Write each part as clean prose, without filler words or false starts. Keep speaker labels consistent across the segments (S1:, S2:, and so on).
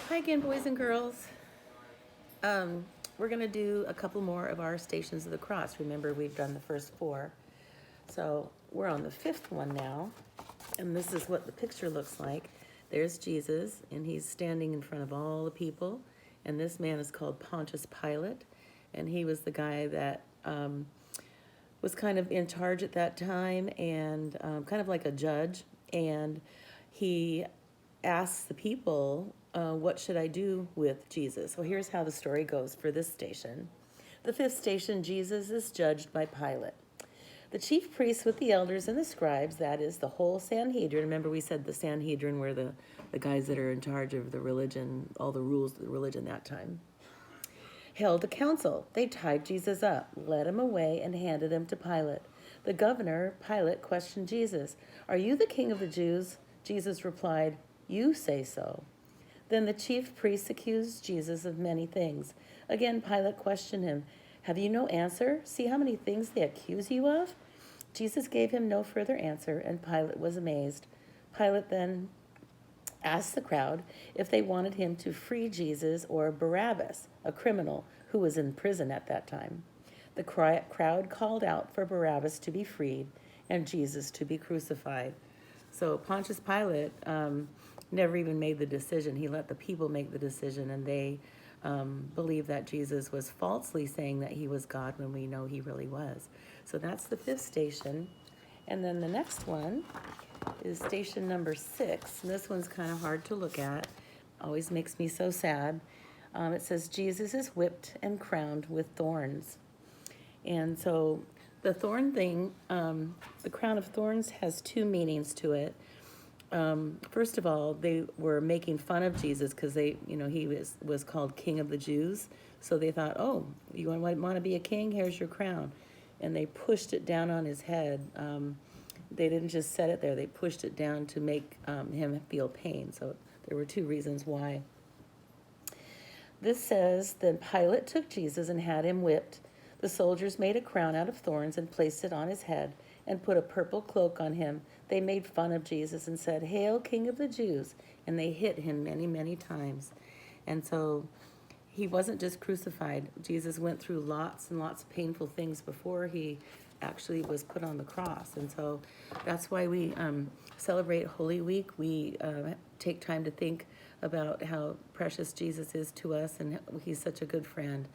S1: Hi again, boys and girls. We're going to do a couple more of our Stations of the Cross. Remember, we've done the first four. So we're on the fifth one now. And this is what the picture looks like. There's Jesus, and he's standing in front of all the people. And this man is called Pontius Pilate. And he was the guy that was kind of in charge at that time and kind of like a judge. And he asks the people, what should I do with Jesus? Well, here's how the story goes for this station. The fifth station, Jesus is judged by Pilate. The chief priests with the elders and the scribes, that is the whole Sanhedrin. Remember, we said the Sanhedrin were the guys that are in charge of the religion, all the rules of the religion that time, held a council. They tied Jesus up, led him away, and handed him to Pilate. The governor, Pilate, questioned Jesus, "Are you the king of the Jews?" Jesus replied, "You say so." Then the chief priests accused Jesus of many things. Again, Pilate questioned him, "Have you no answer? See how many things they accuse you of?" Jesus gave him no further answer, and Pilate was amazed. Pilate then asked the crowd if they wanted him to free Jesus or Barabbas, a criminal who was in prison at that time. The crowd called out for Barabbas to be freed and Jesus to be crucified. So Pontius Pilate never even made the decision. He let the people make the decision, and they believed that Jesus was falsely saying that he was God when we know he really was. So that's the fifth station. And then the next one is station number 6. And this one's kind of hard to look at. Always makes me so sad. It says, Jesus is whipped and crowned with thorns. And so the thorn thing, the crown of thorns has two meanings to it. First of all, they were making fun of Jesus because he was called King of the Jews. So they thought, oh, you want to be a king? Here's your crown. And they pushed it down on his head. They didn't just set it there. They pushed it down to make him feel pain. So there were two reasons why. This says, then Pilate took Jesus and had him whipped. The soldiers made a crown out of thorns and placed it on his head and put a purple cloak on him. They made fun of Jesus and said, "Hail, King of the Jews." And they hit him many, many times. And so he wasn't just crucified. Jesus went through lots and lots of painful things before he actually was put on the cross. And so that's why we celebrate Holy Week. We take time to think about how precious Jesus is to us, and he's such a good friend,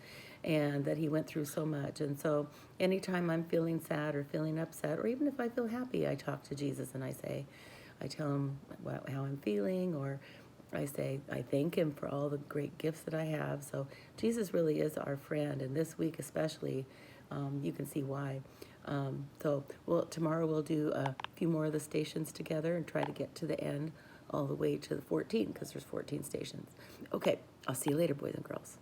S1: and that he went through so much. And so anytime I'm feeling sad or feeling upset, or even if I feel happy, I talk to Jesus and I tell him how I'm feeling, or I thank him for all the great gifts that I have. So Jesus really is our friend, and this week especially, you can see why. Tomorrow we'll do a few more of the stations together and try to get to the end all the way to the 14, because there's 14 stations. Okay, I'll see you later, boys and girls.